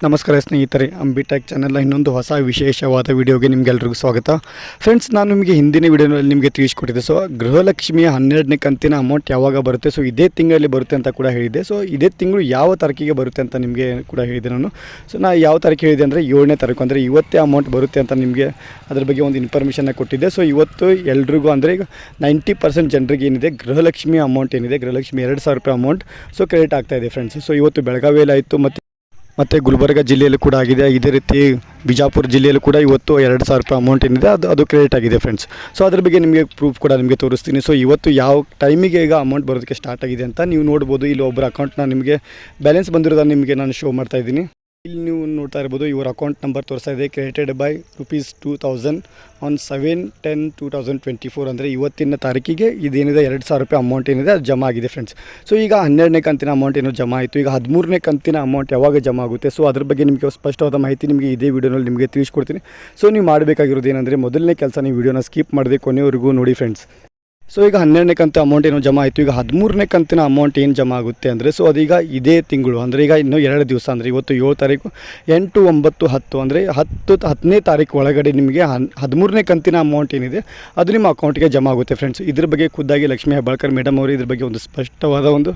ನಮಸ್ಕಾರ ಸ್ನೇಹಿತರೆ, ಅಂಬಿಟೆಕ್ ಚಾನೆಲ್ನ ಇನ್ನೊಂದು ಹೊಸ ವಿಶೇಷವಾದ ವಿಡಿಯೋಗೆ ನಿಮಗೆಲ್ಲರಿಗೂ ಸ್ವಾಗತ. ಫ್ರೆಂಡ್ಸ್, ನಾನು ನಿಮಗೆ ಹಿಂದಿನ ವಿಡಿಯೋನಲ್ಲಿ ನಿಮಗೆ ತಿಳಿಸ್ಕೊಟ್ಟಿದ್ದೆ. ಸೊ ಗೃಹಲಕ್ಷ್ಮಿಯ 12ನೇ ಕಂತಿನ ಅಮೌಂಟ್ ಯಾವಾಗ ಬರುತ್ತೆ, ಸೊ ಇದೇ ತಿಂಗಳಲ್ಲಿ ಬರುತ್ತೆ ಅಂತ ಕೂಡ ಹೇಳಿದೆ. ಸೊ ಇದೇ ತಿಂಗಳು ಯಾವ ತಾರೀಕಿಗೆ ಬರುತ್ತೆ ಅಂತ ನಿಮಗೆ ಕೂಡ ಹೇಳಿದೆ ನಾನು. ಸೊ ನಾನು ಯಾವ ತಾರೀಕು ಹೇಳಿದೆ ಅಂದರೆ 7ನೇ ತಾರೀಕು, ಅಂದರೆ ಇವತ್ತೇ ಅಮೌಂಟ್ ಬರುತ್ತೆ ಅಂತ ನಿಮಗೆ ಅದ್ರ ಬಗ್ಗೆ ಒಂದು ಇನ್ಫಾರ್ಮೇಷನ್ನ ಕೊಟ್ಟಿದ್ದೆ. ಸೊ ಇವತ್ತು ಎಲ್ರಿಗೂ ಅಂದರೆ ಈಗ 90% ಜನರಿಗೆ ಏನಿದೆ ಗೃಹಲಕ್ಷ್ಮಿ ಅಮೌಂಟ್ ಏನಿದೆ, ಗೃಹಲಕ್ಷ್ಮಿ 2,000 ರೂಪಾಯಿ ಅಮೌಂಟ್ ಸೊ ಕ್ರೆಡಿಟ್ ಆಗ್ತಾಯಿದೆ ಫ್ರೆಂಡ್ಸ್. ಸೊ ಇವತ್ತು ಬೆಳಗಾವಿಯಲ್ಲಿ ಆಯಿತು ಮತ್ತು ಗುಲ್ಬರ್ಗ ಜಿಲ್ಲೆಯಲ್ಲೂ ಕೂಡ ಆಗಿದೆ. ಇದೇ ರೀತಿ ಬಿಜಾಪುರ ಜಿಲ್ಲೆಯಲ್ಲೂ ಕೂಡ ಇವತ್ತು 2,000 ರೂಪಾಯಿ ಅಮೌಂಟ್ ಏನಿದೆ ಅದು ಕ್ರೆಡಿಟ್ ಆಗಿದೆ ಫ್ರೆಂಡ್ಸ್. ಸೊ ಅದ್ರ ಬಗ್ಗೆ ನಿಮಗೆ ಪ್ರೂಫ್ ಕೂಡ ನಿಮಗೆ ತೋರಿಸ್ತೀನಿ. ಸೊ ಇವತ್ತು ಯಾವ ಟೈಮಿಗೆ ಈಗ ಅಮೌಂಟ್ ಬರೋದಕ್ಕೆ ಸ್ಟಾರ್ಟ್ ಆಗಿದೆ ಅಂತ ನೀವು ನೋಡ್ಬೋದು. ಇಲ್ಲಿ ಒಬ್ಬರ ಅಕೌಂಟ್ನ ನಿಮಗೆ ಬ್ಯಾಲೆನ್ಸ್ ಬಂದಿರೋದನ್ನು ನಿಮಗೆ ನಾನು ಶೋ ಮಾಡ್ತಾ ಇದ್ದೀನಿ. ಇಲ್ಲಿ ನೀವು ನೋಡ್ತಾ ಇರ್ಬೋದು, ಇವರ ಅಕೌಂಟ್ ನಂಬರ್ ತೋರಿಸ್ತಾ ಇದೆ, ಕ್ರೆಡಿಟೆಡ್ ಬೈ ₹2,000 ಆನ್ 7/10/2024. ಅಂದರೆ ಇವತ್ತಿನ ತಾರೀಕಿಗೆ ಇದೇನಿದೆ 2,000 ರೂಪಾಯಿ ಅಮೌಂಟ್ ಏನಿದೆ ಅದು ಜಮಾ ಆಗಿದೆ ಫ್ರೆಂಡ್ಸ್. ಸೊ ಈಗ 12ನೇ ಕಂತಿನ ಅಮೌಂಟ್ ಏನೋ ಜಮಾ ಆಯಿತು. ಈಗ 13ನೇ ಕಂತಿನ ಅಮೌಂಟ್ ಯಾವಾಗ ಜಮಾ ಆಗುತ್ತೆ, ಸೊ ಅದ್ರ ಬಗ್ಗೆ ನಿಮಗೆ ಸ್ಪಷ್ಟವಾದ ಮಾಹಿತಿ ನಿಮಗೆ ಇದೇ ವಿಡಿಯೋನಲ್ಲಿ ನಿಮಗೆ ತಿಳಿಸ್ಕೊಡ್ತೀನಿ. ಸೊ ನೀವು ಮಾಡಬೇಕಾಗಿರೋದು ಏನಂದರೆ, ಮೊದಲನೇ ಕೆಲಸ ನೀವು ವಿಡಿಯೋನ ಸ್ಕಿಪ್ ಮಾಡದೆ ಕೊನೆಯವರೆಗೂ ನೋಡಿ ಫ್ರೆಂಡ್ಸ್. ಸೊ ಈಗ 12ನೇ ಕಂತು ಅಮೌಂಟ್ ಏನೋ ಜಮಾ ಆಯಿತು. ಈಗ 13ನೇ ಕಂತಿನ ಅಮೌಂಟ್ ಏನು ಜಮಾ ಆಗುತ್ತೆ ಅಂದರೆ, ಸೊ ಅದೀಗ ಇದೇ ತಿಂಗಳು ಅಂದರೆ ಈಗ ಇನ್ನೂ 2 ದಿವಸ, ಅಂದರೆ ಇವತ್ತು 7 ತಾರೀಕು, 8, 9, 10 ಅಂದರೆ 10ನೇ ತಾರೀಕು ಒಳಗಡೆ ನಿಮಗೆ 13ನೇ ಕಂತಿನ ಅಮೌಂಟ್ ಏನಿದೆ ಅದು ನಿಮ್ಮ ಅಕೌಂಟ್ಗೆ ಜಮಾ ಆಗುತ್ತೆ ಫ್ರೆಂಡ್ಸ್. ಇದ್ರ ಬಗ್ಗೆ ಖುದ್ದಾಗಿ ಲಕ್ಷ್ಮೀ ಹೆಬ್ಬಾಳ್ಕರ್ ಮೇಡಮ್ ಅವರು ಇದ್ರ ಬಗ್ಗೆ ಒಂದು ಸ್ಪಷ್ಟವಾದ ಒಂದು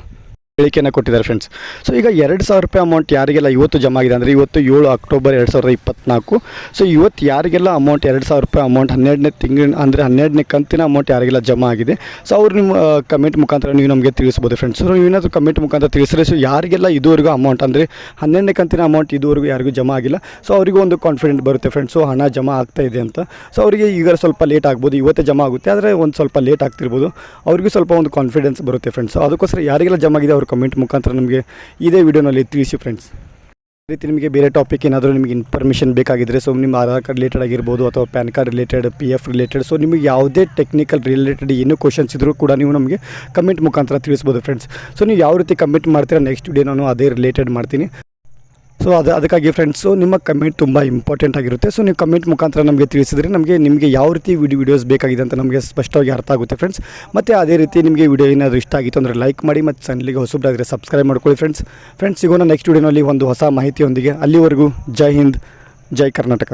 ಹೇಳಿಕೆಯನ್ನು ಕೊಟ್ಟಿದ್ದಾರೆ ಫ್ರೆಂಡ್ಸ್. ಸೊ ಈಗ 2,000 ರೂಪಾಯಿ ಅಮೌಂಟ್ ಯಾರಿಗೆಲ್ಲ ಇವತ್ತು ಜಮಾ ಆಗಿದೆ ಅಂದರೆ, ಇವತ್ತು 7 ಅಕ್ಟೋಬರ್ 2024. ಸೊ ಇವತ್ತು ಯಾರಿಗೆಲ್ಲ ಅಮೌಂಟ್ 2,000 ರೂಪಾಯಿ ಅಮೌಂಟ್ 12ನೇ ತಿಂಗಳಿನ ಅಂದರೆ 12ನೇ ಕಂತಿನ ಅಮೌಂಟ್ ಯಾರಿಗೆಲ್ಲ ಜಮಾ ಆಗಿದೆ, ಸೊ ಅವ್ರು ನಿಮ್ಮ ಕಮೆಂಟ್ ಮುಖಾಂತರ ನೀವು ನಮಗೆ ತಿಳಿಸ್ಬೋದು ಫ್ರೆಂಡ್ಸ್. ಸೊ ನೀವು ಏನಾದರೂ ಕಮೆಂಟ್ ಮುಖಾಂತರ ತಿಳಿಸಿದ್ರೆ, ಸೊ ಯಾರಿಗೆಲ್ಲ ಇದುವರೆಗೂ ಅಮೌಂಟ್ ಅಂದರೆ 12ನೇ ಕಂತಿನ ಅಮೌಂಟ್ ಇದುವರೆಗೂ ಯಾರಿಗೂ ಜಮಾ ಆಗಿಲ್ಲ, ಸೊ ಅವರಿಗೂ ಒಂದು ಕಾನ್ಫಿಡೆಂಟ್ ಬರುತ್ತೆ ಫ್ರೆಂಡ್ಸ್. ಸೊ ಹಣ ಜಮಾ ಆಗ್ತಾ ಇದೆ ಅಂತ. ಸೊ ಅವರಿಗೆ ಈಗ ಸ್ವಲ್ಪ ಲೇಟ್ ಆಗ್ಬೋದು, ಇವತ್ತೇ ಜಮಾ ಆಗುತ್ತೆ, ಆದರೆ ಒಂದು ಸ್ವಲ್ಪ ಲೇಟ್ ಆಗ್ತಿರ್ಬೋದು, ಅವರಿಗೂ ಸ್ವಲ್ಪ ಒಂದು ಕಾನ್ಫಿಡೆನ್ಸ್ ಬರುತ್ತೆ ಫ್ರೆಂಡ್ಸ್. ಸೊ ಅದಕ್ಕೋಸ್ಕರ ಯಾರಿಗೆಲ್ಲ ಜಮಾ ಆಗಿದೆ ಅವರು ಕಮೆಂಟ್ ಮುಖಾಂತರ ನಮಗೆ ಇದೇ ವಿಡಿಯೋನಲ್ಲಿ ತಿಳಿಸಿ ಫ್ರೆಂಡ್ಸ್. ಅದೇ ರೀತಿ ನಿಮಗೆ ಬೇರೆ ಟಾಪಿಕ್ ಏನಾದರೂ ನಿಮಗೆ ಇನ್ಫಾರ್ಮೇಷನ್ ಬೇಕಾಗಿದ್ದರೆ, ಸೊ ನಿಮ್ಮ ಆಧಾರ್ ಕಾರ್ಡ್ ರಿಲೇಟೆಡ್ ಆಗಿರ್ಬೋದು ಅಥವಾ PAN card related, PF related, so ನಿಮಗೆ ಯಾವುದೇ ಟೆಕ್ನಿಕಲ್ ರಿಲೇಟೆಡ್ ಏನೂ ಕ್ವಶನ್ಸ್ ಇದ್ದರೂ ಕೂಡ ನೀವು ನಮಗೆ ಕಮೆಂಟ್ ಮುಖಾಂತರ ತಿಳಿಸ್ಬೋದು ಫ್ರೆಂಡ್ಸ್. ಸೊ ನೀವು ಯಾವ ರೀತಿ ಕಮೆಂಟ್ ಮಾಡ್ತೀರಾ, ನೆಕ್ಸ್ಟ್ ವಿಡಿಯೋ ನಾನು ಅದೇ ರಿಲೇಟೆಡ್ ಮಾಡ್ತೀನಿ. ಸೊ ಅದಕ್ಕಾಗಿ ಫ್ರೆಂಡ್ಸು ನಿಮ್ಮ ಕಮೆಂಟ್ ತುಂಬ ಇಂಪಾರ್ಟೆಂಟ್ ಆಗಿರುತ್ತೆ. ಸೊ ನೀವು ಕಮೆಂಟ್ ಮುಖಾಂತರ ನಮಗೆ ತಿಳಿಸಿದರೆ ನಿಮಗೆ ಯಾವ ರೀತಿ ವಿಡಿಯೋಸ್ ಬೇಕಾಗಿದೆ ಅಂತ ನಮಗೆ ಸ್ಪಷ್ಟವಾಗಿ ಅರ್ಥ ಆಗುತ್ತೆ ಫ್ರೆಂಡ್ಸ್. ಮತ್ತು ಅದೇ ರೀತಿ ನಿಮಗೆ ವಿಡಿಯೋ ಏನಾದರೂ ಇಷ್ಟ ಆಗಿತ್ತು ಅಂದರೆ ಲೈಕ್ ಮಾಡಿ, ಮತ್ತು ಚಾನಲ್ಗೆ ಹೊಸಬರಾದರೆ ಸಬ್ಸ್ಕ್ರೈಬ್ ಮಾಡ್ಕೊಳ್ಳಿ ಫ್ರೆಂಡ್ಸ್. ಸಿಗೋಣ ನೆಕ್ಸ್ಟ್ ವಿಡಿಯೋನಲ್ಲಿ ಒಂದು ಹೊಸ ಮಾಹಿತಿಯೊಂದಿಗೆ. ಅಲ್ಲಿವರೆಗೂ ಜೈ ಹಿಂದ್, ಜೈ ಕರ್ನಾಟಕ.